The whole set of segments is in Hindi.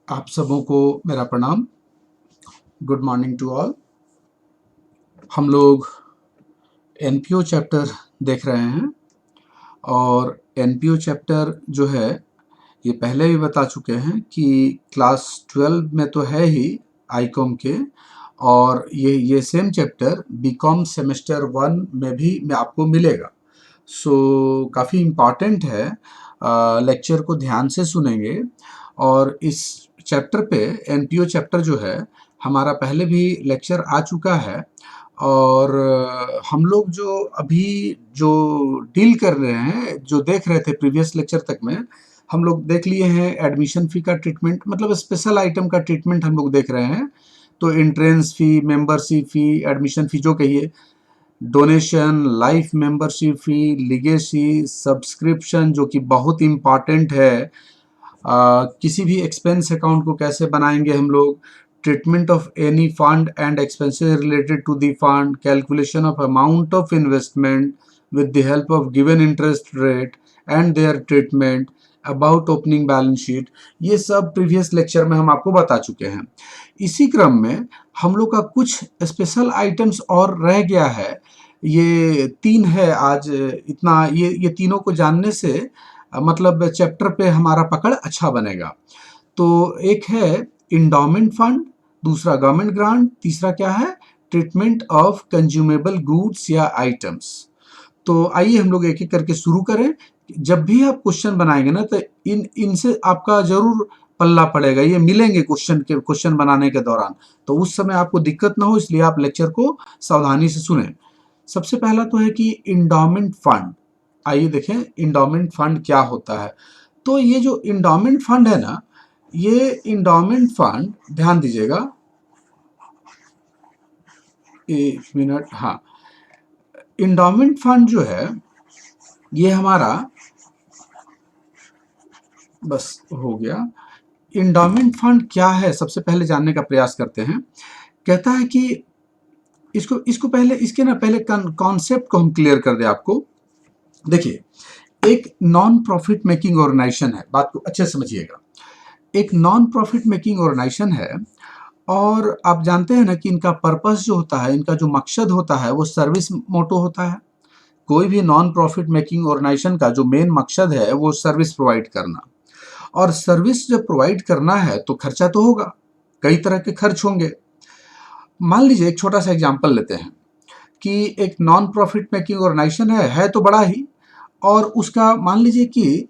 आप सबों को मेरा प्रणाम। Good morning to all. हम लोग एनपीओ चैप्टर देख रहे हैं और एनपीओ चैप्टर जो है ये पहले भी बता चुके हैं कि क्लास 12 में तो है ही आईकॉम के, और ये सेम चैप्टर बीकॉम सेमेस्टर 1 में भी आपको मिलेगा। सो काफ़ी इम्पॉर्टेंट है, लेक्चर को ध्यान से सुनेंगे। और इस चैप्टर पे एनपीओ चैप्टर जो है हमारा पहले भी लेक्चर आ चुका है, और हम लोग जो अभी जो डील कर रहे हैं, जो देख रहे थे प्रीवियस लेक्चर तक में, हम लोग देख लिए हैं एडमिशन फ़ी का ट्रीटमेंट, मतलब स्पेशल आइटम का ट्रीटमेंट हम लोग देख रहे हैं। तो एंट्रेंस फ़ी, मेंबरशिप फ़ी, एडमिशन फ़ी जो कहिए, डोनेशन, लाइफ मेंबरशिप फ़ी, लीगेसी, सब्सक्रिप्शन जो कि बहुत इम्पॉर्टेंट है, किसी भी एक्सपेंस अकाउंट को कैसे बनाएंगे हम लोग, treatment of any fund and expenses related to the fund, calculation of amount of investment with the help of given interest rate and their treatment, about opening balance sheet, ये सब प्रीवियस लेक्चर में हम आपको बता चुके हैं। इसी क्रम में हम लोग का कुछ स्पेशल आइटम्स और रह गया है। ये 3 है आज। इतना ये तीनों को जानने से मतलब चैप्टर पे हमारा पकड़ अच्छा बनेगा। तो एक है इंडोमेंट फंड, दूसरा गवर्नमेंट ग्रांट, तीसरा क्या है, ट्रीटमेंट ऑफ कंज्यूमेबल गुड्स या आइटम्स। तो आइए हम लोग एक एक करके शुरू करें। जब भी आप क्वेश्चन बनाएंगे ना, तो इनसे आपका जरूर पल्ला पड़ेगा, ये मिलेंगे क्वेश्चन बनाने के दौरान। तो उस समय आपको दिक्कत ना हो, इसलिए आप लेक्चर को सावधानी से सुने। सबसे पहला तो है कि इंडोमेंट फंड। आइए देखें इंडोमेंट फंड क्या होता है। तो ये जो इंडोमेंट फंड है ना, ये इंडोमेंट फंड, ध्यान दीजिएगा, एक मिनट, हाँ, इंडोमेंट फंड जो है ये हमारा, बस हो गया। इंडोमेंट फंड क्या है सबसे पहले जानने का प्रयास करते हैं। कहता है कि इसको पहले, इसके ना पहले कॉन्सेप्ट को हम क्लियर कर दें आपको। देखिए, एक नॉन प्रॉफिट मेकिंग ऑर्गेनाइजेशन है, बात को अच्छे से समझिएगा। एक नॉन प्रॉफिट मेकिंग ऑर्गेनाइजेशन है, और आप जानते हैं ना कि इनका पर्पस जो होता है, इनका जो मकसद होता है, वो सर्विस मोटो होता है। कोई भी नॉन प्रॉफिट मेकिंग ऑर्गेनाइजेशन का जो मेन मकसद है वो सर्विस प्रोवाइड करना। और सर्विस जब प्रोवाइड करना है तो खर्चा तो होगा, कई तरह के खर्च होंगे। मान लीजिए एक छोटा सा एग्जांपल लेते हैं कि एक नॉन प्रॉफिट मेकिंग ऑर्गेनाइजेशन है तो बड़ा ही, और उसका मान लीजिए कि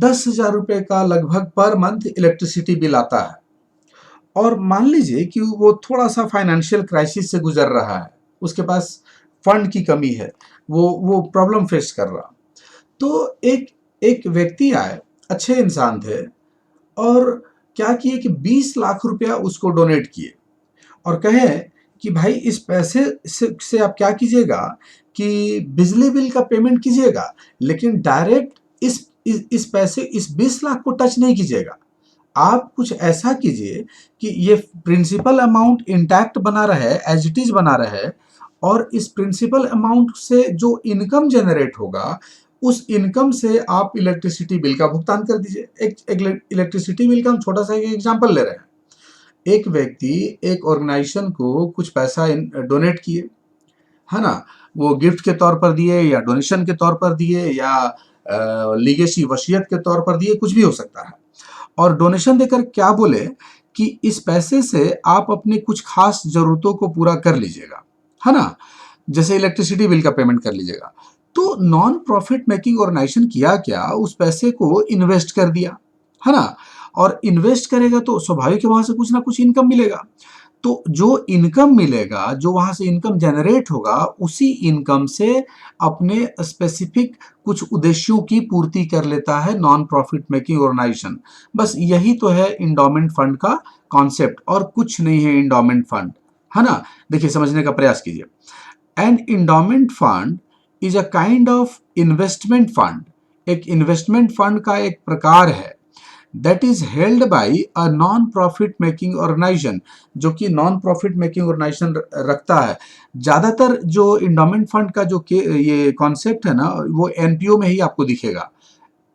10,000 रुपये का लगभग पर मंथ इलेक्ट्रिसिटी बिल आता है। और मान लीजिए कि वो थोड़ा सा फाइनेंशियल क्राइसिस से गुजर रहा है, उसके पास फंड की कमी है, वो प्रॉब्लम फेस कर रहा। तो एक एक व्यक्ति आए, अच्छे इंसान थे, और क्या किए कि 20 लाख रुपया उसको डोनेट किए, और कहे कि भाई इस पैसे से आप क्या कीजिएगा कि बिजली बिल का पेमेंट कीजिएगा, लेकिन डायरेक्ट इस पैसे, इस 20 लाख को टच नहीं कीजिएगा। आप कुछ ऐसा कीजिए कि ये प्रिंसिपल अमाउंट इंटैक्ट बना रहे, एज इट इज बना रहे, और इस प्रिंसिपल अमाउंट से जो इनकम जनरेट होगा, उस इनकम से आप इलेक्ट्रिसिटी बिल का भुगतान कर दीजिए। एक इलेक्ट्रिसिटी बिल का हम छोटा सा एक एग्जांपल ले रहे हैं। एक व्यक्ति एक ऑर्गेनाइजेशन को कुछ पैसा डोनेट किए, है ना, वो गिफ्ट के तौर पर दिए या डोनेशन के तौर पर दिए या लीगेसी वसीयत के तौर पर दिए, कुछ भी हो सकता है। और डोनेशन देकर क्या बोले कि इस पैसे से आप अपने कुछ खास जरूरतों को पूरा कर लीजिएगा, है ना, जैसे इलेक्ट्रिसिटी बिल का पेमेंट कर लीजिएगा। तो नॉन प्रॉफिट मेकिंग ऑर्गेनाइजेशन किया क्या, उस पैसे को इन्वेस्ट कर दिया, है ना। और इन्वेस्ट करेगा तो स्वाभाविक है वहां से कुछ ना कुछ इनकम मिलेगा। तो जो इनकम मिलेगा, जो वहां से इनकम जनरेट होगा, उसी इनकम से अपने स्पेसिफिक कुछ उद्देश्यों की पूर्ति कर लेता है नॉन प्रॉफिट मेकिंग ऑर्गेनाइजेशन। बस यही तो है इंडोमेंट फंड का कॉन्सेप्ट, और कुछ नहीं है इंडोमेंट फंड, है ना। देखिए समझने का प्रयास कीजिए। And endowment fund is a kind of investment fund. एक इन्वेस्टमेंट फंड का एक प्रकार है, that is held by a non profit making organisation, जो कि नॉन प्रॉफिट मेकिंग ऑर्गेनाइजेशन रखता है। ज्यादातर जो इंडोमेंट फंड का जो ये कॉन्सेप्ट है ना, वो एनपीओ में ही आपको दिखेगा।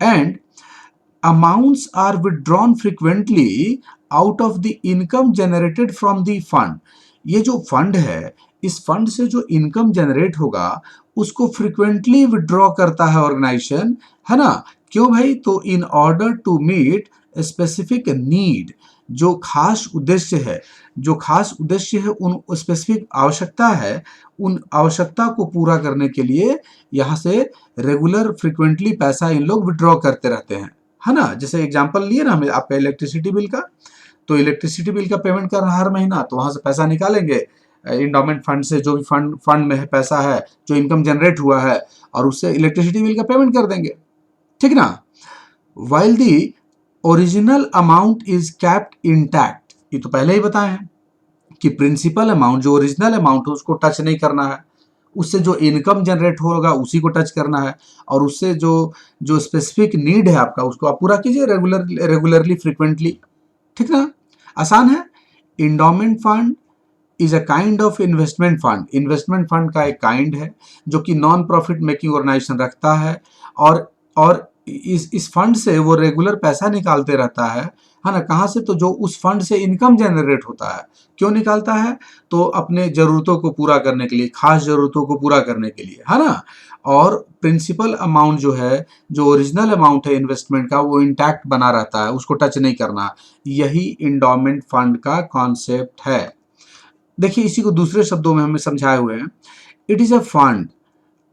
And amounts are withdrawn frequently out of the income generated from the fund. ये जो फंड है, इस फंड से जो इनकम जनरेट होगा उसको फ्रिक्वेंटली विड्रॉ करता है ऑर्गेनाइजेशन, है ना। क्यों भाई? तो in order to meet specific need, जो खास उद्देश्य है, जो खास उद्देश्य है, उन स्पेसिफिक आवश्यकता है, उन आवश्यकता को पूरा करने के लिए यहाँ से रेगुलर फ्रिक्वेंटली पैसा इन लोग विड्रॉ करते रहते हैं, है ना। जैसे एग्जांपल लिए ना हमें आपका इलेक्ट्रिसिटी बिल का, तो इलेक्ट्रिसिटी बिल का पेमेंट कर रहा हर महीना, तो वहां से पैसा निकालेंगे इंडोमेंट फंड से, जो भी फंड में है पैसा है, जो इनकम जनरेट हुआ है, और उससे इलेक्ट्रिसिटी बिल का पेमेंट कर देंगे, ठीक ना। While the original amount is kept intact, ये तो पहले ही बताए हैं कि प्रिंसिपल अमाउंट, जो ओरिजिनल अमाउंट है उसको टच नहीं करना है, उससे जो इनकम जनरेट होगा उसी को टच करना है, और उससे जो जो स्पेसिफिक नीड है आपका उसको आप पूरा कीजिए रेगुलरली फ्रिक्वेंटली, ठीक ना। आसान है। Endowment fund is a kind of investment fund, investment fund का एक काइंड है जो कि नॉन प्रॉफिट मेकिंग ऑर्गेनाइजेशन रखता है, और इस फंड से वो रेगुलर पैसा निकालते रहता है ना। कहाँ से? तो जो उस फंड से इनकम जनरेट होता है। क्यों निकालता है? तो अपने ज़रूरतों को पूरा करने के लिए, खास ज़रूरतों को पूरा करने के लिए, है ना। और प्रिंसिपल अमाउंट जो है, जो ओरिजिनल अमाउंट है इन्वेस्टमेंट का, वो इंटैक्ट बना रहता है, उसको टच नहीं करना। यही इंडोमेंट फंड का कॉन्सेप्ट है। देखिए, इसी को दूसरे शब्दों में हमें समझाए हुए हैं। It is a fund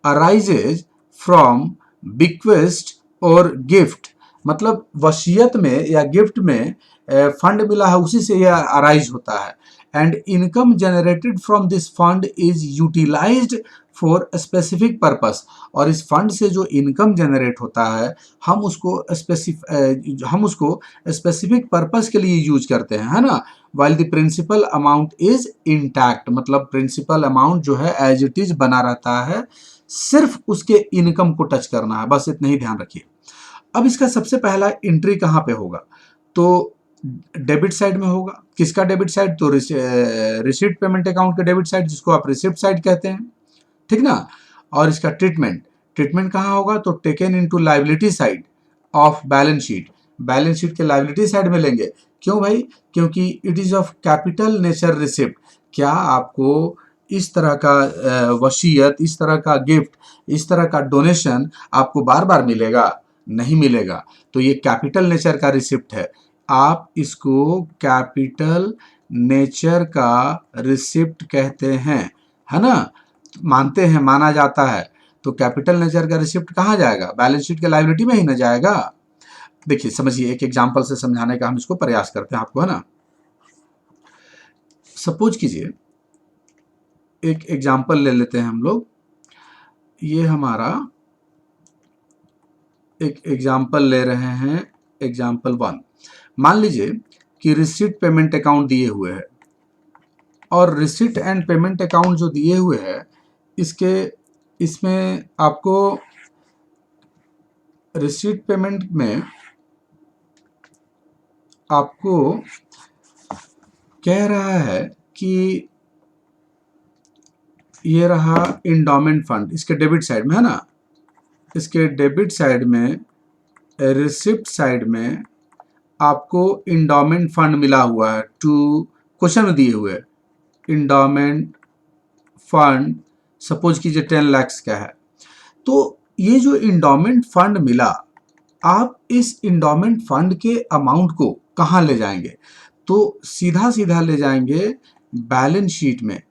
arises from bequest और गिफ्ट, मतलब वसीयत में या गिफ्ट में फंड मिला है, उसी से यह अराइज होता है। And income generated from this fund is utilised for specific purpose, और इस फंड से जो इनकम जनरेट होता है हम उसको स्पेसिफिक पर्पस के लिए यूज करते हैं, है ना। While the principal amount is intact, मतलब प्रिंसिपल अमाउंट जो है एज इट इज बना रहता है, सिर्फ उसके इनकम को टच करना है, बस इतना ही ध्यान रखिए। अब इसका सबसे पहला एंट्री कहाँ पे होगा? तो डेबिट साइड में होगा। किसका डेबिट साइड? तो रिसीट पेमेंट अकाउंट का डेबिट साइड, जिसको आप रिसिप्ट साइड कहते हैं, ठीक ना। और इसका ट्रीटमेंट ट्रीटमेंट कहाँ होगा? तो taken into liability side of balance sheet, balance sheet के लायबिलिटी साइड में लेंगे। क्यों भाई? क्योंकि it is of capital nature receipt. क्या आपको इस तरह का वसीयत, इस तरह का गिफ्ट, इस तरह का डोनेशन आपको बार बार मिलेगा? नहीं मिलेगा। तो ये कैपिटल नेचर का रिसिप्ट है, आप इसको कैपिटल नेचर का रिसिप्ट कहते हैं, है ना। मानते हैं, माना जाता है। तो कैपिटल नेचर का रिसिप्ट कहाँ जाएगा? बैलेंस शीट के लायबिलिटी में ही ना जाएगा। देखिए, समझिए, एक एग्जांपल से समझाने का हम इसको प्रयास करते हैं आपको, है ना। सपोज कीजिए, एक एग्जांपल ले लेते हैं हम लोग। ये हमारा एक एग्जांपल ले रहे हैं, एग्जांपल 1। मान लीजिए कि रिसिट पेमेंट अकाउंट दिए हुए है, और रिसिट एंड पेमेंट अकाउंट जो दिए हुए है, इसमें आपको रिसिट पेमेंट में आपको कह रहा है कि ये रहा इंडोमेंट फंड, इसके डेबिट साइड में, है ना। इसके डेबिट साइड में, रिसिप्ट साइड में आपको इंडोमेंट फंड मिला हुआ है। टू क्वेश्चन में दिए हुए इंडोमेंट फंड सपोज कीजिए 10 लाख का है। तो ये जो इंडोमेंट फंड मिला, आप इस इंडोमेंट फंड के अमाउंट को कहाँ ले जाएंगे? तो सीधा सीधा ले जाएंगे बैलेंस शीट में,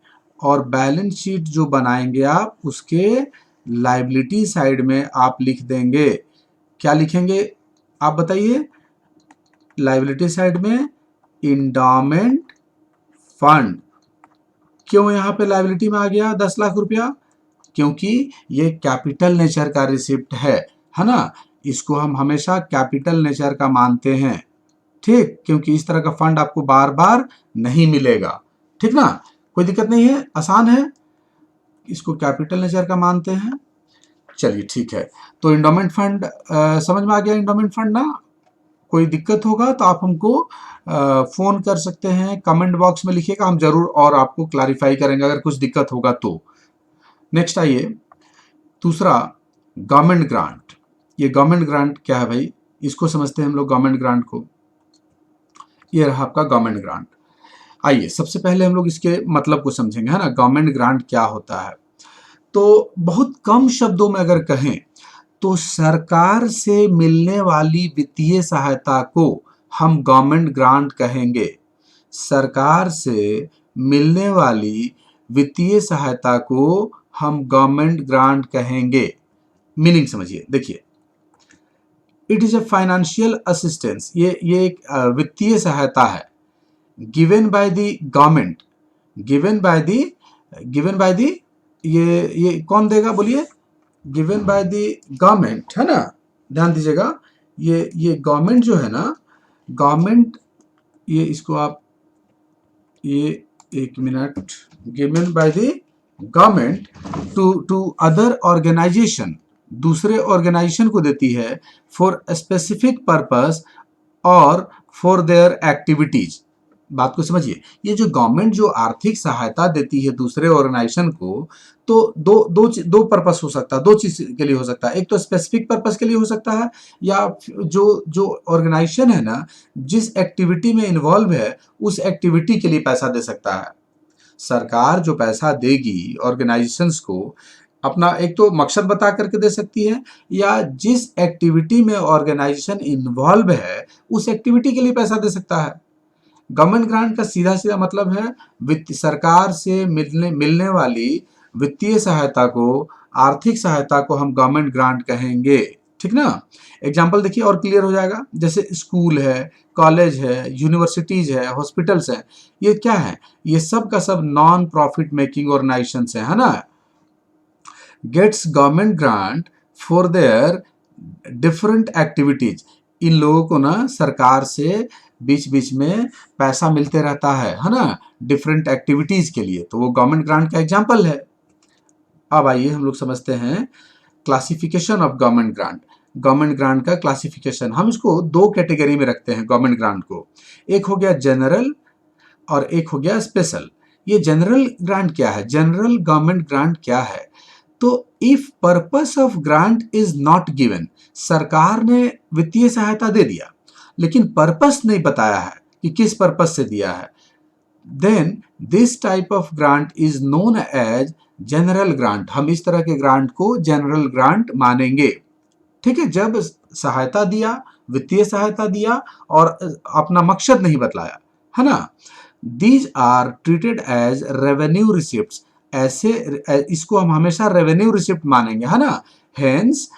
और बैलेंस शीट जो बनाएंगे आप, उसके लायबिलिटी साइड में आप लिख देंगे। क्या लिखेंगे आप बताइए? लायबिलिटी साइड में इंडोमेंट फंड। क्यों यहाँ पे लायबिलिटी में आ गया 10 लाख रुपया? क्योंकि ये कैपिटल नेचर का रिसिप्ट है ना। इसको हम हमेशा कैपिटल नेचर का मानते हैं, ठीक, क्योंकि इस तरह का फंड आपको बार बार नहीं मिलेगा, ठीक ना। कोई दिक्कत नहीं है, आसान है, इसको कैपिटल नेचर का मानते हैं। चलिए ठीक है, तो इंडोमेंट फंड समझ में आ गया। इंडोमेंट फंड ना, कोई दिक्कत होगा तो आप हमको फ़ोन कर सकते हैं, कमेंट बॉक्स में लिखिएगा, हम ज़रूर और आपको क्लैरिफाई करेंगे अगर कुछ दिक्कत होगा तो। नेक्स्ट आइए, दूसरा गवर्नमेंट ग्रांट। ये गवर्नमेंट ग्रांट क्या है भाई? इसको समझते हैं हम लोग गवर्नमेंट ग्रांट को। ये रहा आपका गवर्नमेंट ग्रांट। आइए सबसे पहले हम लोग इसके मतलब को समझेंगे, है ना, गवर्नमेंट ग्रांट क्या होता है। तो बहुत कम शब्दों में अगर कहें तो सरकार से मिलने वाली वित्तीय सहायता को हम गवर्नमेंट ग्रांट कहेंगे। सरकार से मिलने वाली वित्तीय सहायता को हम गवर्नमेंट ग्रांट कहेंगे। मीनिंग समझिए, देखिए, it is a financial assistance, ये एक वित्तीय सहायता है, given by the government, given by the ये कौन देगा बोलिए, गिवन बाय द गवर्नमेंट, है ना। ध्यान दीजिएगा, ये गवर्नमेंट जो है ना, गवर्नमेंट, ये इसको आप, ये एक minute, given by the government to other organisation, दूसरे ऑर्गेनाइजेशन को देती है फॉर स्पेसिफिक पर्पस और फॉर देयर एक्टिविटीज। बात को समझिए, ये जो गवर्नमेंट जो आर्थिक सहायता देती है दूसरे ऑर्गेनाइजेशन को, तो दो पर्पस हो सकता है, दो चीज के लिए हो सकता है। एक तो स्पेसिफिक पर्पस के लिए हो सकता है, या जो जो ऑर्गेनाइजेशन है ना, जिस एक्टिविटी में इन्वॉल्व है उस एक्टिविटी के लिए पैसा दे सकता है। सरकार जो पैसा देगी ऑर्गेनाइजेशंस को, अपना एक तो मकसद बता करके दे सकती है, या जिस एक्टिविटी में ऑर्गेनाइजेशन इन्वॉल्व है उस एक्टिविटी के लिए पैसा दे सकता है। गवर्नमेंट ग्रांट का सीधा सीधा मतलब है वित्त, सरकार से मिलने वाली वित्तीय सहायता को, आर्थिक सहायता को हम गवर्नमेंट ग्रांट कहेंगे। ठीक ना। एग्जाम्पल देखिए और क्लियर हो जाएगा, जैसे स्कूल है, कॉलेज है, यूनिवर्सिटीज है, हॉस्पिटल्स है, ये क्या है, ये सब का सब नॉन प्रॉफिट मेकिंग ऑर्गेनाइजेशन है ना, gets government grant for their different activities. इन लोगों को ना सरकार से बीच बीच में पैसा मिलते रहता है ना, डिफरेंट एक्टिविटीज के लिए, तो वो गवर्नमेंट ग्रांट का एग्जांपल है। अब आइए हम लोग समझते हैं classification of government grant. Government grant का क्लासिफिकेशन, हम इसको दो कैटेगरी में रखते हैं गवर्नमेंट ग्रांट को। एक हो गया जनरल और एक हो गया स्पेशल। ये जनरल ग्रांट क्या है, जनरल गवर्नमेंट ग्रांट क्या है, तो if purpose of grant is not given, सरकार ने वित्तीय सहायता दे दिया लेकिन पर्पस नहीं बताया है कि किस पर्पस से दिया है, then this type of grant is known as general grant. हम इस तरह के ग्रांट को जनरल ग्रांट मानेंगे। ठीक है, जब सहायता दिया, वित्तीय सहायता दिया और अपना मकसद नहीं बतलाया, है ना। These are treated as revenue receipt, ऐसे इसको हम हमेशा रेवेन्यू रिसिप्ट मानेंगे, है ना। Hence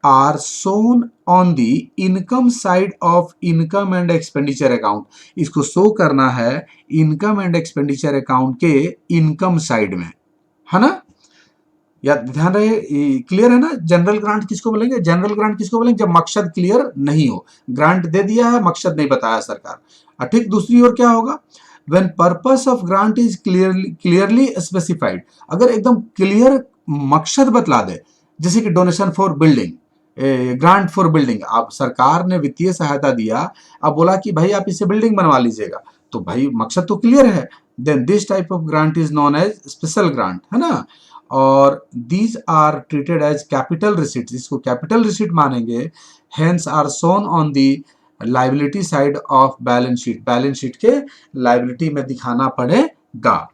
are shown on the income side of income and expenditure account. इसको शो करना है इनकम एंड एक्सपेंडिचर अकाउंट के इनकम साइड में, है ना। या ध्यान रहे, क्लियर है ना। जनरल ग्रांट किसको बोलेंगे, जनरल ग्रांट किसको बोलेंगे, जब मकसद क्लियर नहीं हो, ग्रांट दे दिया है मकसद नहीं बताया सरकार। ठीक, दूसरी ओर क्या होगा, when purpose of grant is clearly specified, अगर एकदम क्लियर मकसद बतला दे, जैसे कि donation for building, grant for building, आप सरकार ने वित्तीय सहायता दिया, अब बोला कि भाई आप इससे बिल्डिंग बनवा लीजिएगा, तो भाई मकसद तो क्लियर है, then this type of grant is known as special grant, है ना। और these are treated as capital receipt, इसको कैपिटल रिसिट मानेंगे, hence are shown on the liability side of balance sheet, balance sheet के लाइबिलिटी में दिखाना पड़ेगा।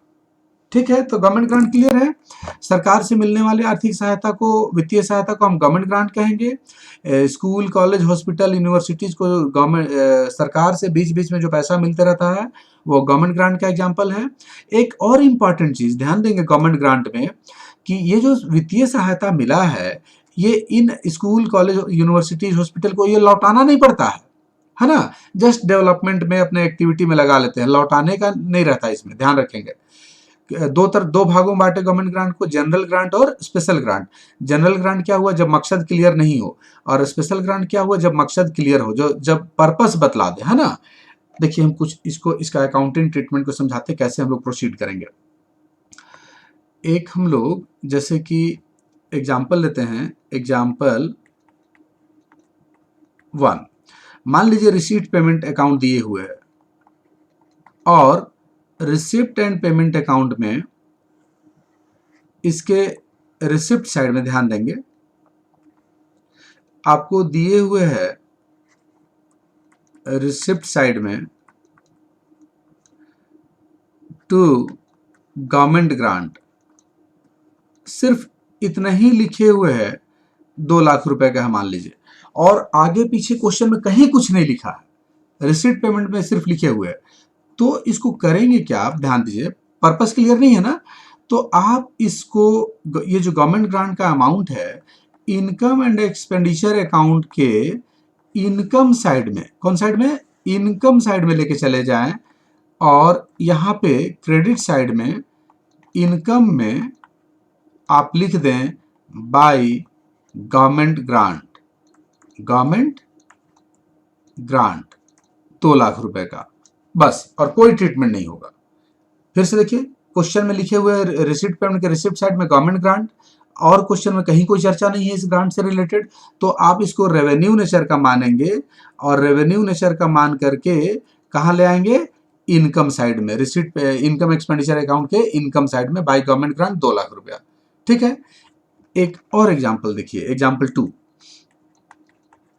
ठीक है, तो गवर्नमेंट ग्रांट क्लियर है। सरकार से मिलने वाली आर्थिक सहायता को, वित्तीय सहायता को हम गवर्नमेंट ग्रांट कहेंगे। स्कूल, कॉलेज, हॉस्पिटल, यूनिवर्सिटीज को गवर्नमेंट, सरकार से बीच बीच में जो पैसा मिलता रहता है वो गवर्नमेंट ग्रांट का एग्जाम्पल है। एक और इम्पॉर्टेंट चीज ध्यान देंगे गवर्नमेंट ग्रांट में, कि ये जो वित्तीय सहायता मिला है, ये in school, college, universities, hospital को ये लौटाना नहीं पड़ता है ना। जस्ट डेवलपमेंट में, अपने एक्टिविटी में लगा लेते हैं, लौटाने का नहीं रहता इसमें, ध्यान रखेंगे। दो भागों में बांटे गवर्नमेंट ग्रांट को, जनरल ग्रांट और स्पेशल ग्रांट। जनरल ग्रांट क्या हुआ, जब मकसद क्लियर नहीं हो, और स्पेशल ग्रांट क्या हुआ, जब मकसद क्लियर हो, जो जब पर्पस बतला दे, है ना। देखिए हम कुछ इसको, इसका अकाउंटिंग ट्रीटमेंट को समझाते कैसे हम लोग प्रोसीड करेंगे। एक हम लोग जैसे कि एग्जाम्पल लेते हैं, एग्जाम्पल 1, मान लीजिए रिसीट पेमेंट अकाउंट दिए हुए है, और रिसिप्ट एंड पेमेंट अकाउंट में इसके रिसिप्ट साइड में ध्यान देंगे, आपको दिए हुए है रिसिप्ट साइड में टू गवर्नमेंट ग्रांट, सिर्फ इतना ही लिखे हुए है 2 लाख रुपए का है मान लीजिए, और आगे पीछे क्वेश्चन में कहीं कुछ नहीं लिखा है, रिसिप्ट पेमेंट में सिर्फ लिखे हुए है, तो इसको करेंगे क्या आप ध्यान दीजिए, पर्पस क्लियर नहीं है ना, तो आप इसको, ये जो गवर्नमेंट ग्रांट का अमाउंट है, इनकम एंड एक्सपेंडिचर अकाउंट के इनकम साइड में, कौन साइड में, इनकम साइड में लेके चले जाएं, और यहाँ पे क्रेडिट साइड में इनकम में आप लिख दें by government grant, government grant 2 lakh रुपए का, बस, और कोई ट्रीटमेंट नहीं होगा। फिर से देखिए, क्वेश्चन में लिखे हुए रिसिप्ट पेमेंट के रिसिप्ट साइड में गवर्नमेंट ग्रांट, और क्वेश्चन में कहीं कोई चर्चा नहीं है इस ग्रांट से रिलेटेड, तो आप इसको रेवेन्यू नेचर का मानेंगे, और रेवेन्यू नेचर का मान करके कहाँ ले आएंगे, इनकम साइड में, रिसिप्ट इनकम एक्सपेंडिचर अकाउंट के इनकम साइड में बाय गवर्नमेंट ग्रांट 2 लाख रुपया। ठीक है, एक और एग्जाम्पल देखिए,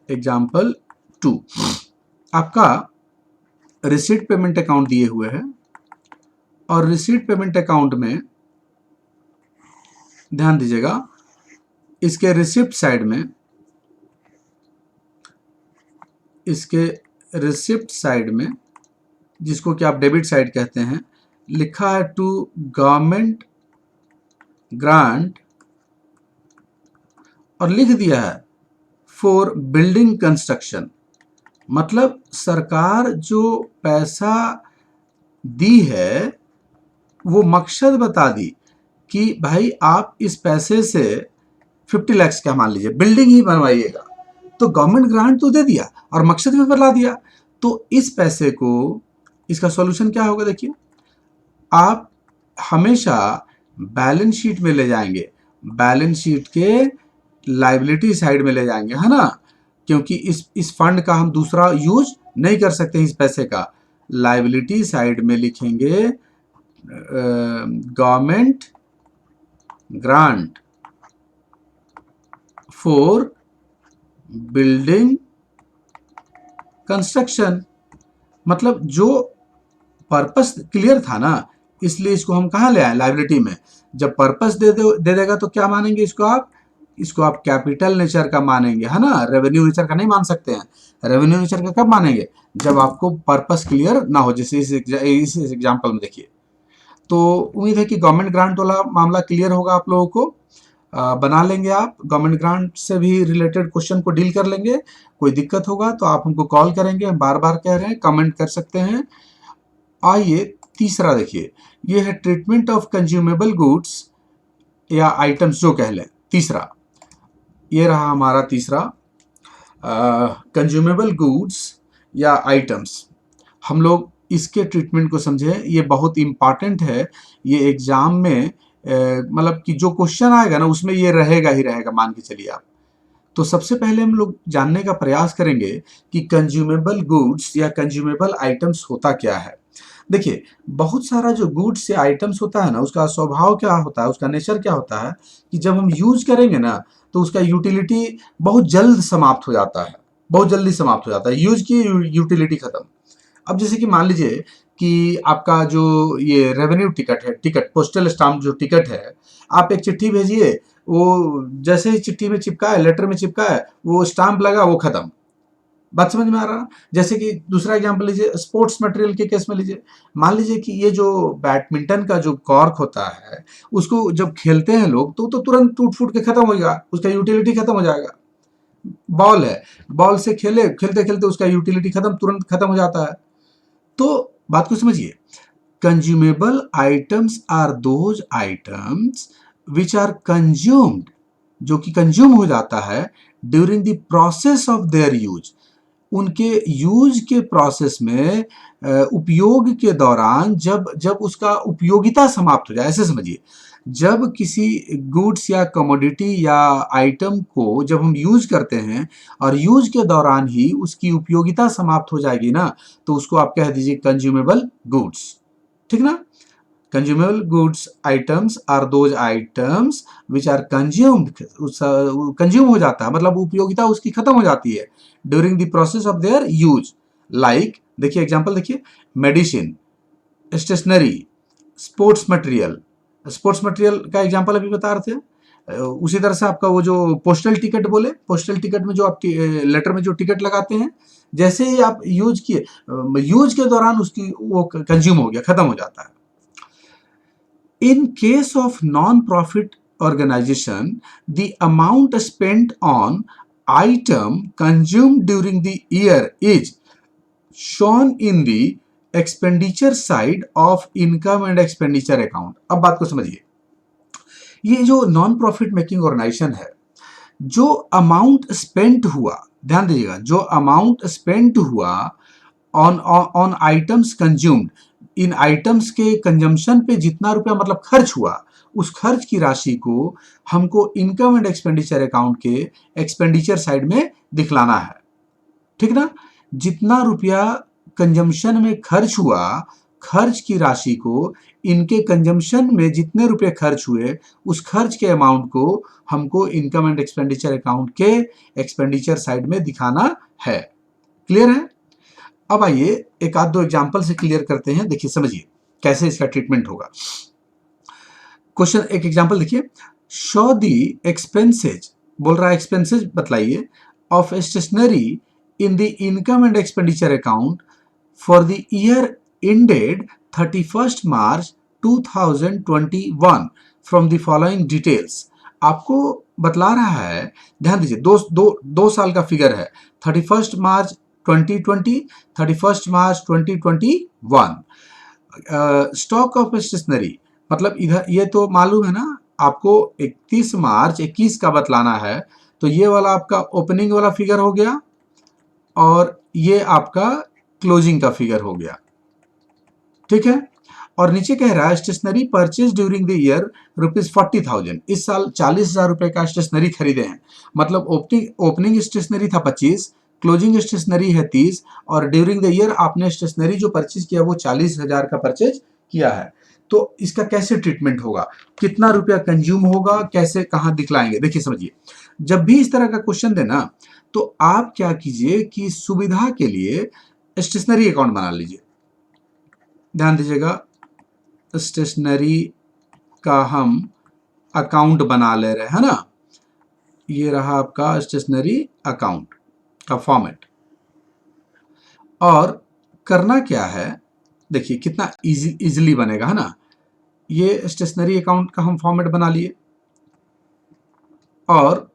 एग्जाम्पल टू, आपका रिसीट पेमेंट अकाउंट दिए हुए है, और रिसीट पेमेंट अकाउंट में ध्यान दीजिएगा, इसके रिसिप्ट साइड में, इसके रिसिप्ट साइड में, जिसको कि आप डेबिट साइड कहते हैं, लिखा है टू गवर्नमेंट ग्रांट, और लिख दिया है फॉर बिल्डिंग कंस्ट्रक्शन, मतलब सरकार जो पैसा दी है वो मकसद बता दी कि भाई आप इस पैसे से 50 लाख का मान लीजिए बिल्डिंग ही बनवाइएगा, तो गवर्नमेंट ग्रांट तो दे दिया और मकसद भी बता दिया, तो इस पैसे को, इसका सॉल्यूशन क्या होगा, देखिए आप हमेशा बैलेंस शीट में ले जाएंगे, बैलेंस शीट के लायबिलिटी साइड में ले जाएंगे, है ना, क्योंकि इस फंड का हम दूसरा यूज नहीं कर सकते, इस पैसे का लायबिलिटी साइड में लिखेंगे government grant for building construction, मतलब जो पर्पस क्लियर था ना, इसलिए इसको हम कहाँ ले आए, लायबिलिटी में। जब पर्पस दे देगा तो क्या मानेंगे इसको आप कैपिटल नेचर का मानेंगे, है ना, रेवेन्यू नेचर का नहीं मान सकते हैं। रेवेन्यू नेचर का कब मानेंगे, जब आपको पर्पस क्लियर ना हो, जैसे इस एग्जांपल में देखिए। तो उम्मीद है कि गवर्नमेंट ग्रांट वाला मामला क्लियर होगा आप लोगों को, बना लेंगे आप, गवर्नमेंट ग्रांट से भी रिलेटेड क्वेश्चन को डील कर लेंगे। कोई दिक्कत होगा तो आप हमको कॉल करेंगे, हम बार बार कह रहे हैं, कमेंट कर सकते हैं। आइए तीसरा देखिए, ये है ट्रीटमेंट ऑफ कंज्यूमेबल गुड्स या आइटम्स जो कह लें, तीसरा ये रहा हमारा तीसरा, कंज्यूमेबल गुड्स या आइटम्स। हम लोग इसके ट्रीटमेंट को समझें, ये बहुत इम्पॉर्टेंट है, ये एग्जाम में मतलब कि जो क्वेश्चन आएगा ना उसमें ये रहेगा ही रहेगा, मान के चलिए आप। तो सबसे पहले हम लोग जानने का प्रयास करेंगे कि कंज्यूमेबल गुड्स या कंज्यूमेबल आइटम्स होता क्या है। देखिए, बहुत सारा जो गुड्स या आइटम्स होता है ना, उसका स्वभाव क्या होता है, उसका नेचर क्या होता है कि जब हम यूज करेंगे ना तो उसका यूटिलिटी बहुत जल्द समाप्त हो जाता है, बहुत जल्दी समाप्त हो जाता है, यूज की यूटिलिटी खत्म। अब जैसे कि मान लीजिए कि आपका जो ये रेवेन्यू टिकट है, टिकट पोस्टल स्टाम्प जो टिकट है, आप एक चिट्ठी भेजिए, वो जैसे ही चिट्ठी में चिपका है, लेटर में चिपका है, वो स्टाम्प लगा, वो खत्म। बात समझ में आ रहा? जैसे कि दूसरा एग्जांपल लीजिए, स्पोर्ट्स मटेरियल के केस में लीजिए, मान लीजिए कि ये जो बैडमिंटन का जो कॉर्क होता है, उसको जब खेलते हैं लोग तो तुरंत टूट फूट के खत्म हो जाएगा, उसका यूटिलिटी खत्म हो जाएगा। बॉल है, बॉल से खेलते खेलते उसका यूटिलिटी तुरंत खत्म हो जाता है। तो बात को समझिए, consumable items are those items which are consumed, जो कि कंज्यूम हो जाता है during the process of their use, उनके यूज के प्रोसेस में, उपयोग के दौरान, जब उसका उपयोगिता समाप्त हो जाए, ऐसे समझिए। जब किसी गुड्स या कमोडिटी या आइटम को जब हम यूज करते हैं और यूज के दौरान ही उसकी उपयोगिता समाप्त हो जाएगी ना, तो उसको आप कह दीजिए कंज्यूमेबल गुड्स, ठीक ना। Consumable goods items are those items which are consumed, consume हो जाता है मतलब उपयोगिता उसकी खत्म हो जाती है during the process of their use, like देखिए एग्जांपल देखिए, medicine, stationery, sports material. Sports material का एग्जांपल अभी बता रहे थे। उसी तरह से आपका वो जो पोस्टल टिकट बोले, पोस्टल टिकट में जो आप लेटर में जो टिकट लगाते हैं, जैसे ही आप यूज किए, यूज के दौरान उसकी वो कंज्यूम हो गया, खत्म हो जाता है। In case of non-profit organization, the amount spent on item consumed during the year is shown in the expenditure side of income and expenditure account। अब बात को समझिए, ये जो नॉन प्रॉफिट मेकिंग ऑर्गेनाइजेशन है, जो अमाउंट स्पेंट हुआ, ध्यान दीजिएगा, जो अमाउंट स्पेंट हुआ on on items consumed, in items के कंजम्पशन पे जितना रुपया मतलब खर्च हुआ, उस खर्च की राशि को हमको इनकम एंड एक्सपेंडिचर अकाउंट के एक्सपेंडिचर साइड में दिखलाना है। ठीक ना, जितना रुपया कंजम्पशन में खर्च हुआ, खर्च की राशि को इनके कंजम्पशन में जितने रुपए खर्च हुए, उस खर्च के अमाउंट को हमको इनकम एंड एक्सपेंडिचर अकाउंट के एक्सपेंडिचर साइड में दिखाना है। क्लियर है? अब आइए एक आध दो एग्जांपल से क्लियर करते हैं, देखिए समझिए कैसे इसका ट्रीटमेंट होगा। क्वेश्चन, एक एग्जांपल देखिए, शो दी एक्सपेंसेज, बोल रहा है एक्सपेंसेज बतलाइए, of stationery in the income and expenditure account for the year ended 31st March 2021 from the following details. आपको बतला रहा है, ध्यान दीजिए, दो साल का फिगर है, 31st March 2020, 31st March 2021। Stock of stationery मतलब इधर ये तो मालूम है ना आपको, 31 मार्च 21 का बतलाना है, तो ये वाला आपका ओपनिंग वाला फिगर हो गया और ये आपका क्लोजिंग का फिगर हो गया। ठीक है, और नीचे कह रहा है stationery purchase during the year ₹40,000। इस साल 40,000 रुपए का स्टेशनरी खरीदे हैं, मतलब ओपनिंग स्टेशनरी था 25, क्लोजिंग स्टेशनरी है 30, और ड्यूरिंग द ईयर आपने स्टेशनरी जो परचेज किया वो 40,000 का परचेज किया है। तो इसका कैसे ट्रीटमेंट होगा, कितना रुपया कंज्यूम होगा, कैसे कहाँ दिखलाएंगे, देखिए समझिए। जब भी इस तरह का क्वेश्चन देना तो आप क्या कीजिए कि सुविधा के लिए स्टेशनरी अकाउंट बना लीजिए। ध्यान दीजिएगा, स्टेशनरी का हम अकाउंट बना ले रहे हैं ना, ये रहा आपका स्टेशनरी अकाउंट का फॉर्मेट। और करना क्या है, देखिए कितना इजीली बनेगा, है ना। ये स्टेशनरी अकाउंट का हम फॉर्मेट बना लिए और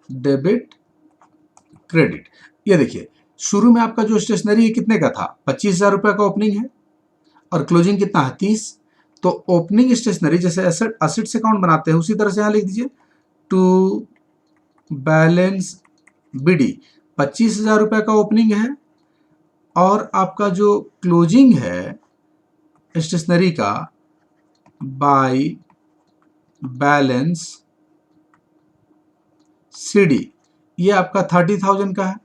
डेबिट क्रेडिट। ये देखिए शुरू में आपका जो स्टेशनरी कितने का था, 25,000 रुपए का ओपनिंग है और क्लोजिंग कितना है 30। तो ओपनिंग स्टेशनरी जैसे असेट्स अकाउंट बनाते हैं उसी तरह से यहां लिख दीजिए टू बैलेंस बीडी, 25,000 रुपए का ओपनिंग है और आपका जो क्लोजिंग है स्टेशनरी का बाय बैलेंस सीडी, ये आपका 30,000 का है।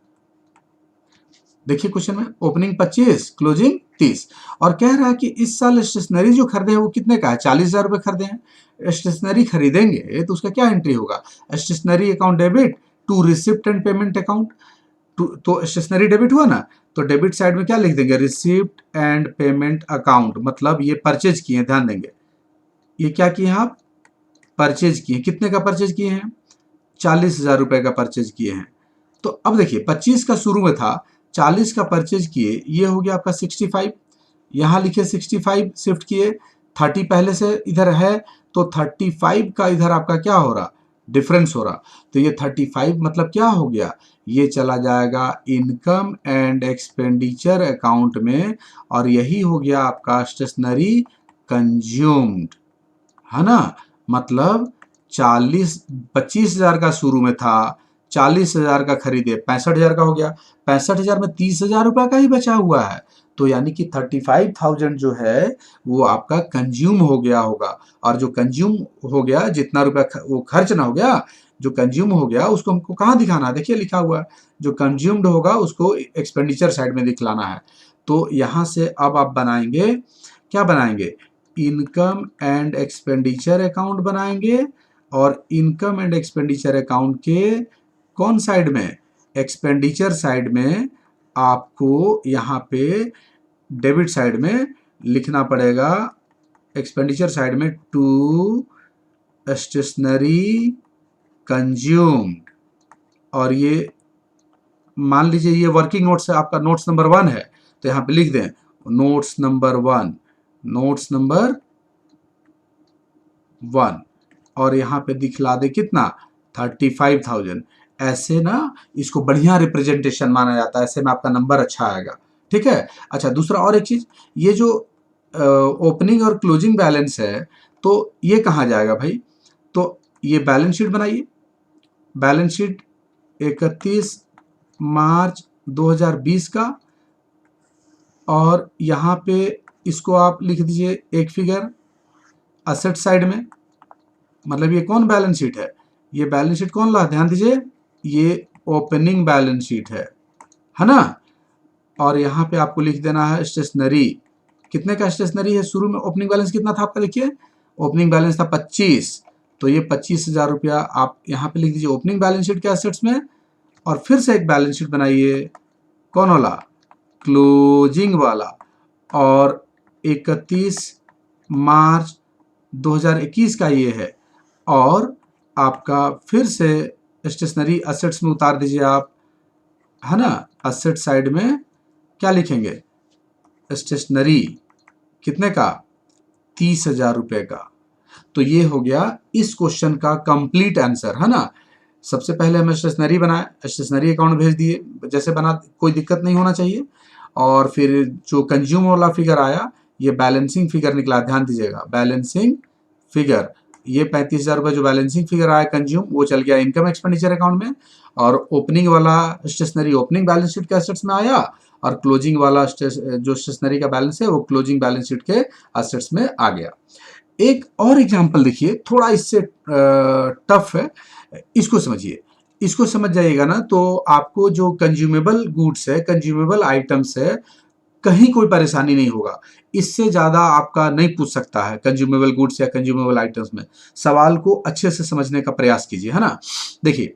देखिए क्वेश्चन में ओपनिंग 25, क्लोजिंग 30, और कह रहा है कि इस साल स्टेशनरी जो खरीदे हैं वो कितने का है, 40,000 रुपए खरीदे हैं। स्टेशनरी खरीदेंगे तो उसका क्या एंट्री होगा, stationery account debit to receipt and payment account. तो स्टेशनरी डेबिट हुआ ना, तो डेबिट साइड में क्या लिख देंगे, रिसिप्ट एंड पेमेंट अकाउंट, मतलब ये परचेज किए, ध्यान देंगे ये क्या किए हैं आप, परचेज किए। कितने का परचेज किए हैं, 40,000 रुपए का परचेज किए हैं। तो अब देखिए 25 का शुरू में था, 40 का परचेज किए, ये हो गया आपका 65, यहाँ लिखे 65 शिफ्ट किए, 30 पहले से इधर है तो 35 का इधर आपका क्या हो रहा, डिफरेंस हो रहा। तो ये 35 मतलब क्या हो गया, ये चला जाएगा इनकम एंड एक्सपेंडिचर अकाउंट में, और यही हो गया आपका स्टेशनरी कंज्यूम्ड, है ना। मतलब 25,000 का शुरू में था, 40,000 का खरीदे, 65,000 का हो गया, 65,000 में 30,000 रुपए का ही बचा हुआ है, तो यानी कि 35,000 जो है वो आपका कंज्यूम हो गया होगा। और जो कंज्यूम हो गया, जितना रुपया वो खर्च ना हो गया, जो कंज्यूम हो गया उसको हमको कहाँ दिखाना है, देखिए लिखा हुआ है, जो कंज्यूम्ड होगा उसको एक्सपेंडिचर साइड में दिखलाना है। तो यहाँ से अब आप बनाएंगे, क्या बनाएंगे, इनकम एंड एक्सपेंडिचर अकाउंट बनाएंगे, और इनकम एंड एक्सपेंडिचर अकाउंट के कौन साइड में, एक्सपेंडिचर साइड में आपको यहाँ पे डेबिट साइड में लिखना पड़ेगा, एक्सपेंडिचर साइड में टू स्टेशनरी कंज्यूम्ड, और ये मान लीजिए ये वर्किंग नोट्स है, आपका नोट्स नंबर 1 है, तो यहाँ पे लिख दें नोट्स नंबर 1, नोट्स नंबर 1, और यहाँ पे दिखला दे कितना 35,000। ऐसे ना इसको बढ़िया रिप्रेजेंटेशन माना जाता है, ऐसे में आपका नंबर अच्छा आएगा। ठीक है। अच्छा, दूसरा और एक चीज, ये जो ओपनिंग और क्लोजिंग बैलेंस है, तो ये कहाँ जाएगा भाई? तो ये बैलेंस शीट बनाइए, बैलेंस शीट 31 मार्च 2020 का, और यहाँ पे इसको आप लिख दीजिए एक फिगर असेट साइड में। मतलब ये कौन बैलेंस शीट है? ये बैलेंस शीट कौन ला, ध्यान दीजिए, ये ओपनिंग बैलेंस शीट है ना। और यहाँ पे आपको लिख देना है स्टेशनरी, कितने का स्टेशनरी है? शुरू में ओपनिंग बैलेंस कितना था आपका? देखिए ओपनिंग बैलेंस था 25, तो ये 25,000 रुपया आप यहाँ पे लिख दीजिए ओपनिंग बैलेंस शीट के एसेट्स में। और फिर से एक बैलेंस शीट बनाइए, कौन वाला? क्लोजिंग वाला, और 31 मार्च 2021 का ये है, और आपका फिर से स्टेशनरी असेट्स में उतार दीजिए आप, है ना। असेट साइड में क्या लिखेंगे? स्टेशनरी, कितने का? 30,000 रुपये का। तो ये हो गया इस क्वेश्चन का कंप्लीट आंसर, है ना। सबसे पहले हमें स्टेशनरी बनाया, स्टेशनरी अकाउंट भेज दिए, जैसे बना, कोई दिक्कत नहीं होना चाहिए। और फिर जो कंज्यूम वाला फिगर आया, ये बैलेंसिंग फिगर निकला, ध्यान दीजिएगा, बैलेंसिंग फिगर, ये 35,000 रुपये जो बैलेंसिंग फिगर आया कंज्यूम, वो चल गया इनकम एक्सपेंडिचर अकाउंट में। और ओपनिंग वाला स्टेशनरी ओपनिंग बैलेंस शीट के एसेट्स में आया, और क्लोजिंग वाला जो स्टेशनरी का बैलेंस है वो क्लोजिंग बैलेंस शीट के एसेट्स में आ गया। एक और एग्जांपल देखिए, थोड़ा इससे टफ है, इसको समझिए। इसको समझ जाइएगा ना, तो आपको जो कंज्यूमेबल गुड्स है, कंज्यूमेबल आइटम्स है, कहीं कोई परेशानी नहीं होगा। इससे ज्यादा आपका नहीं पूछ सकता है कंज्यूमेबल गुड्स या कंज्यूमेबल आइटम्स में। सवाल को अच्छे से समझने का प्रयास कीजिए, है ना। देखिए,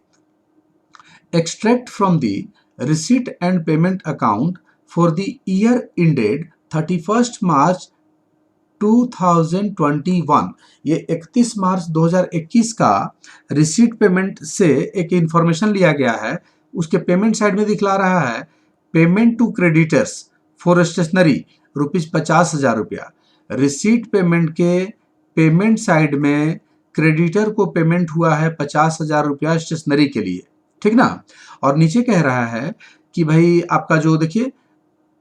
extract from the receipt and payment account for the year ended 31 मार्च 2021, ये 31 मार्च 2021 का रिसीट पेमेंट से एक इंफॉर्मेशन लिया गया है। उसके पेमेंट साइड में दिखला रहा है payment to creditors for stationery ₹50,000 रुपया। रिसीट पेमेंट के पेमेंट साइड में क्रेडिटर को पेमेंट हुआ है 50,000 रुपया स्टेशनरी के लिए, ठीक ना। और नीचे कह रहा है कि भाई आपका जो देखिए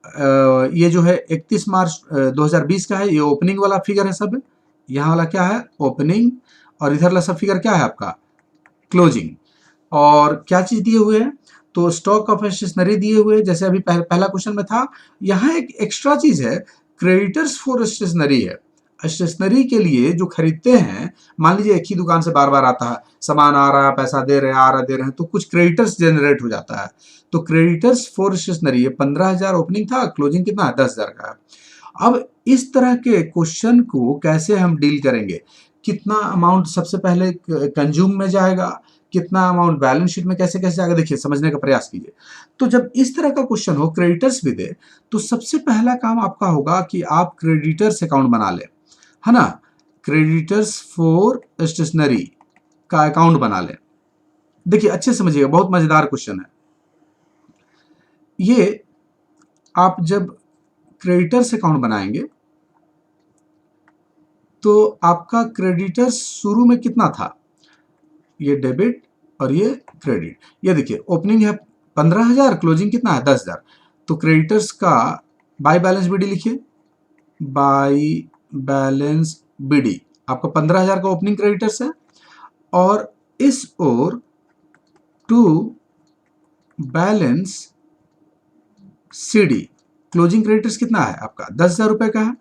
ये जो है 31 मार्च 2020 का है, ये ओपनिंग वाला फिगर है सब। यहाँ वाला क्या है? ओपनिंग। और इधर वाला सब फिगर क्या है आपका? क्लोजिंग। और क्या चीज दिए हुए हैं? तो स्टॉक ऑफ स्टेशनरी दिए हुए हैं, जैसे अभी पहला क्वेश्चन में था। यहाँ एक एक्स्ट्रा चीज है, क्रेडिटर्स फॉर स्टेशनरी है। स्टेशनरी के लिए जो खरीदते हैं, मान लीजिए एक ही दुकान से बार बार आता है, सामान आ रहा है, पैसा दे रहे हैं, आ रहा दे रहे हैं, तो कुछ क्रेडिटर्स जनरेट हो जाता है। तो क्रेडिटर्स फॉर स्टेशनरी, ये 15,000 ओपनिंग था, क्लोजिंग कितना है? 10,000 का है। अब इस तरह के क्वेश्चन को कैसे हम डील करेंगे? कितना अमाउंट सबसे पहले कंज्यूम में जाएगा, कितना अमाउंट बैलेंस शीट में कैसे कैसे जाएगा, देखिए समझने का प्रयास कीजिए। तो जब इस तरह का क्वेश्चन हो, क्रेडिटर्स भी दे, तो सबसे पहला काम आपका होगा कि आप क्रेडिटर्स अकाउंट बना लें, है ना। क्रेडिटर्स फॉर स्टेशनरी का अकाउंट बना लें। देखिए अच्छे समझिएगा, बहुत मजेदार क्वेश्चन है ये। आप जब क्रेडिटर्स अकाउंट बनाएंगे, तो आपका क्रेडिटर्स शुरू में कितना था? ये डेबिट और ये क्रेडिट। ये देखिए ओपनिंग है 15,000, क्लोजिंग कितना है? 10,000। तो क्रेडिटर्स का बाय बैलेंस बीडी लिखिए, बाय बैलेंस बीडी आपका 15,000 का ओपनिंग क्रेडिटर्स है, और इस ओर to balance CD closing creditors कितना है आपका? 10,000 रुपए का है।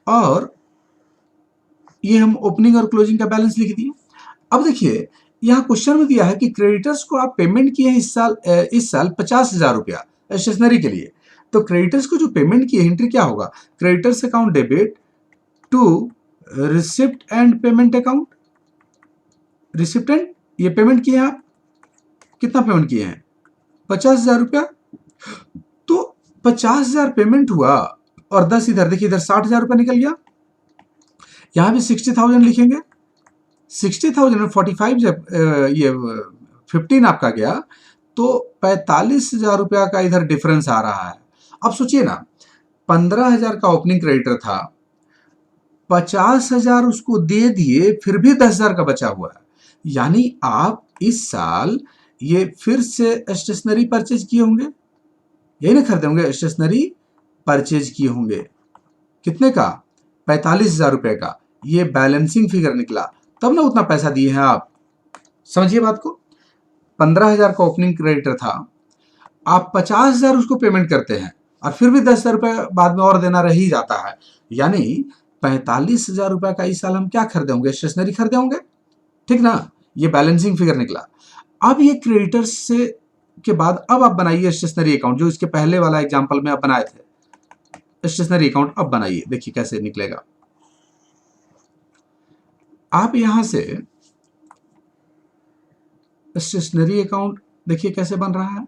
और ये हम ओपनिंग और क्लोजिंग का बैलेंस लिख दिए। अब देखिए यहाँ क्वेश्चन में दिया है कि क्रेडिटर्स को आप पेमेंट किए हैं इस साल 50,000 रुपया स्टेशनरी के लिए। तो क्रेडिटर्स को जो पेमेंट किए, एंट्री क्या होगा? Creditors account debit to receipt and payment account. Receipt and ये पेमेंट किए हैं आप, कितना पेमेंट किए हैं? 50,000 रुपया। तो 50,000 पेमेंट हुआ और 10 इधर, देखिए इधर 60,000 रुपये निकल गया। यहां भी 60,000 लिखेंगे, 60,000 में 45 जब ये 15 आपका गया तो 45,000 रुपया का इधर डिफरेंस आ रहा है। अब सोचिए ना, 15,000 का ओपनिंग क्रेडिटर था, 50,000 उसको दे दिए, फिर भी 10,000 का बचा हुआ है। यानी आप इस साल ये फिर से स्टेशनरी परचेज किए होंगे, यही ना खरीदे होंगे, स्टेशनरी परचेज किए होंगे। कितने का? 45,000 रुपए का। ये बैलेंसिंग फिगर निकला, तब ना उतना पैसा दिए हैं आप। समझिए बात को। 15,000 का ओपनिंग क्रेडिटर था, आप 50,000 उसको पेमेंट करते हैं और फिर भी 10,000 रुपए बाद में और देना रह ही जाता है। यानी 45,000 रुपए का इस साल हम क्या खरीदे होंगे? स्टेशनरी खरीदे होंगे, ठीक ना? ये बैलेंसिंग फिगर निकला। अब ये क्रेडिटर्स से के बाद अब आप बनाइए स्टेशनरी अकाउंट, जो इसके पहले वाला एग्जांपल में आप बनाए थे। स्टेशनरी अकाउंट अब बनाइए, देखिए कैसे निकलेगा। आप यहां से स्टेशनरी अकाउंट देखिए कैसे बन रहा है।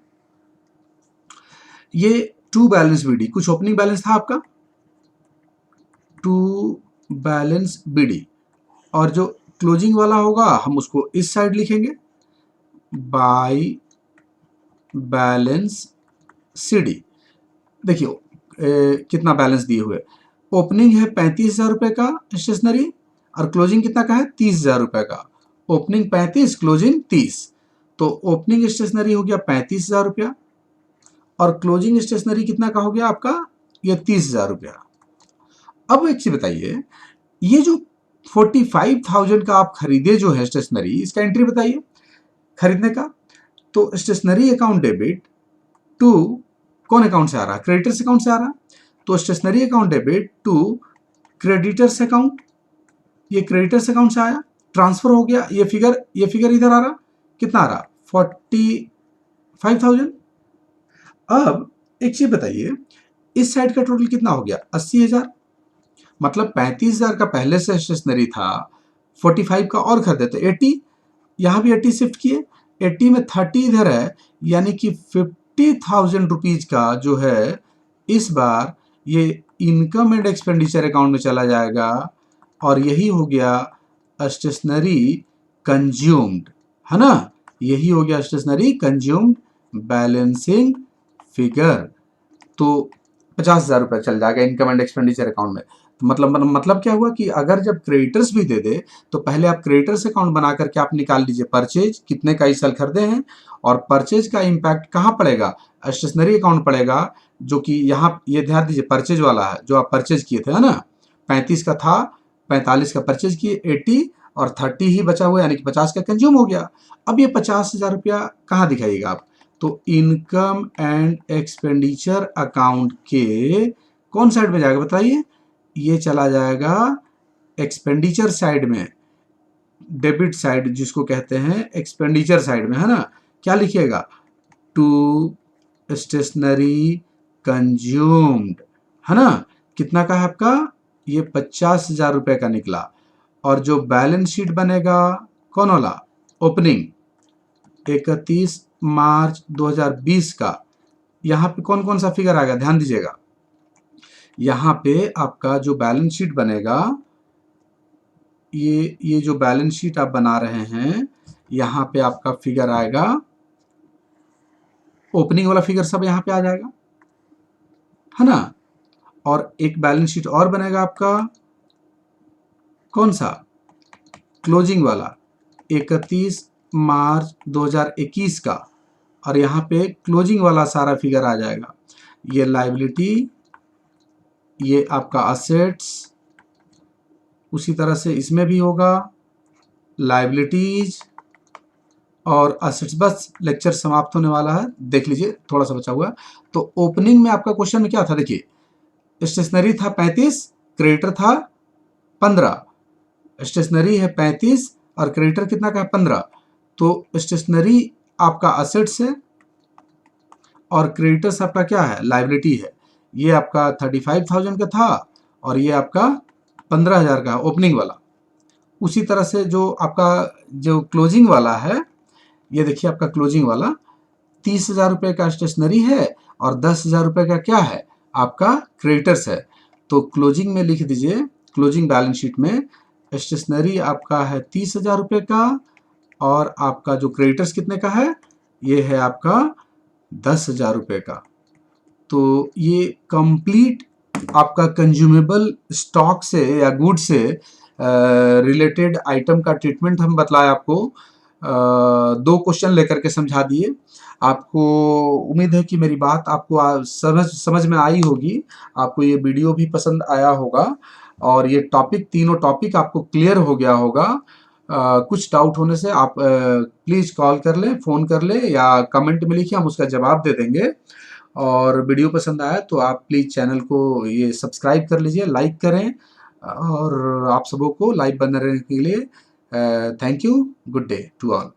ये टू बैलेंस बीडी, कुछ ओपनिंग बैलेंस था आपका, टू बैलेंस बीडी, और जो क्लोजिंग वाला होगा हम उसको इस साइड लिखेंगे, बाय बैलेंस सीडी। देखिए कितना बैलेंस दिए हुए, ओपनिंग है 35,000 रुपए का स्टेशनरी और क्लोजिंग कितना का है? 30,000 रुपए का। ओपनिंग 35, क्लोजिंग 30, तो ओपनिंग स्टेशनरी हो गया 35,000 रुपया और क्लोजिंग स्टेशनरी कितना का हो गया आपका? ये 30,000 रुपया। अब एक चीज बताइए, ये जो 45,000 का आप खरीदे जो है स्टेशनरी, इसका एंट्री बताइए खरीदने का। तो स्टेशनरी अकाउंट डेबिट टू कौन अकाउंट से आ रहा है? क्रेडिटर्स अकाउंट से आ रहा है। तो stationery account debit to creditors account, ये क्रेडिटर्स अकाउंट से आया, ट्रांसफर हो गया। ये फिगर इधर आ रहा, कितना आ रहा? 45,000। अब एक चीज बताइए, इस साइड का टोटल कितना हो गया? 80,000। मतलब 35,000 का पहले से स्टेशनरी था, 45 का और खरीदे तो 80, यहां भी 80 शिफ्ट किए, 80 में 30 इधर है, यानी कि 50,000 रुपीज का जो है इस बार ये इनकम एंड एक्सपेंडिचर अकाउंट में चला जाएगा और यही हो गया स्टेशनरी कंज्यूम्ड, है ना? यही हो गया स्टेशनरी कंज्यूम्ड बैलेंसिंग फिगर। तो 50,000 रुपये चल जाएगा इनकम एंड एक्सपेंडिचर अकाउंट में। तो मतलब क्या हुआ कि अगर जब क्रेडिटर्स भी दे दे तो पहले आप क्रेडिटर्स अकाउंट बना करके आप निकाल लीजिए परचेज कितने का इस साल खरीदे हैं, और परचेज का इम्पैक्ट कहाँ पड़ेगा? स्टेशनरी अकाउंट पड़ेगा, जो कि यहाँ ये ध्यान दीजिए परचेज वाला है जो आप परचेज किए थे, है ना? 35 का था, 45 का परचेज किए, 80 और 30 ही बचा हुआ, यानी कि 50 का कंज्यूम हो गया। अब ये 50,000 रुपया कहाँ दिखाइएगा आप? तो इनकम एंड एक्सपेंडिचर अकाउंट के कौन साइड में जाएगा बताइए? ये चला जाएगा एक्सपेंडिचर साइड में, डेबिट साइड जिसको कहते हैं एक्सपेंडिचर साइड में, है ना? क्या लिखिएगा? टू स्टेशनरी कंज्यूम्ड, है ना? कितना का है आपका? ये 50,000 रुपए का निकला। और जो बैलेंस शीट बनेगा कौन वाला? ओपनिंग 31 मार्च 2020 का, यहाँ पे कौन कौन सा फिगर आएगा ध्यान दीजिएगा। यहाँ पे आपका जो बैलेंस शीट बनेगा, ये जो बैलेंस शीट आप बना रहे हैं, यहाँ पे आपका फिगर आएगा, ओपनिंग वाला फिगर सब यहाँ पे आ जाएगा, है ना? और एक बैलेंस शीट और बनेगा आपका, कौन सा? क्लोजिंग वाला 31 मार्च 2021 का, और यहाँ पे क्लोजिंग वाला सारा फिगर आ जाएगा। ये लायबिलिटी, ये आपका असेट्स, उसी तरह से इसमें भी होगा लायबिलिटीज और असेट्स। बस लेक्चर समाप्त होने वाला है, देख लीजिए थोड़ा सा बचा हुआ है। तो ओपनिंग में आपका क्वेश्चन में क्या था? देखिए स्टेशनरी था 35, क्रेडिटर था 15, स्टेशनरी है 35 और क्रेडिटर कितना का है? 15। तो स्टेशनरी आपका असेट्स है और क्रेडिटर्स आपका क्या है? लायबिलिटी है। ये आपका 35,000 का था और ये आपका 15,000 का ओपनिंग वाला। उसी तरह से जो आपका जो क्लोजिंग वाला है, ये देखिए आपका क्लोजिंग वाला 30,000 रुपये का स्टेशनरी है और 10,000 रुपये का क्या है, आपका क्रेडिटर्स है। तो क्लोजिंग में लिख दीजिए, क्लोजिंग बैलेंस शीट में स्टेशनरी आपका है 30,000 रुपये का, और आपका जो क्रेडिटर्स कितने का है, ये है आपका 10,000 रुपये का। तो ये कंप्लीट आपका कंज्यूमेबल स्टॉक से या गुड से रिलेटेड आइटम का ट्रीटमेंट हम बतलाए आपको। 2 क्वेश्चन लेकर के समझा दिए आपको। उम्मीद है कि मेरी बात आपको समझ में आई होगी, आपको ये वीडियो भी पसंद आया होगा, और ये टॉपिक, तीनों टॉपिक आपको क्लियर हो गया होगा। कुछ डाउट होने से आप प्लीज़ कॉल कर लें, फ़ोन कर लें, या कमेंट में लिखिए, हम उसका जवाब दे देंगे। और वीडियो पसंद आया तो आप प्लीज़ चैनल को ये सब्सक्राइब कर लीजिए, लाइक करें, और आप सबों को लाइव बने रहने के लिए thank you. Good day to all.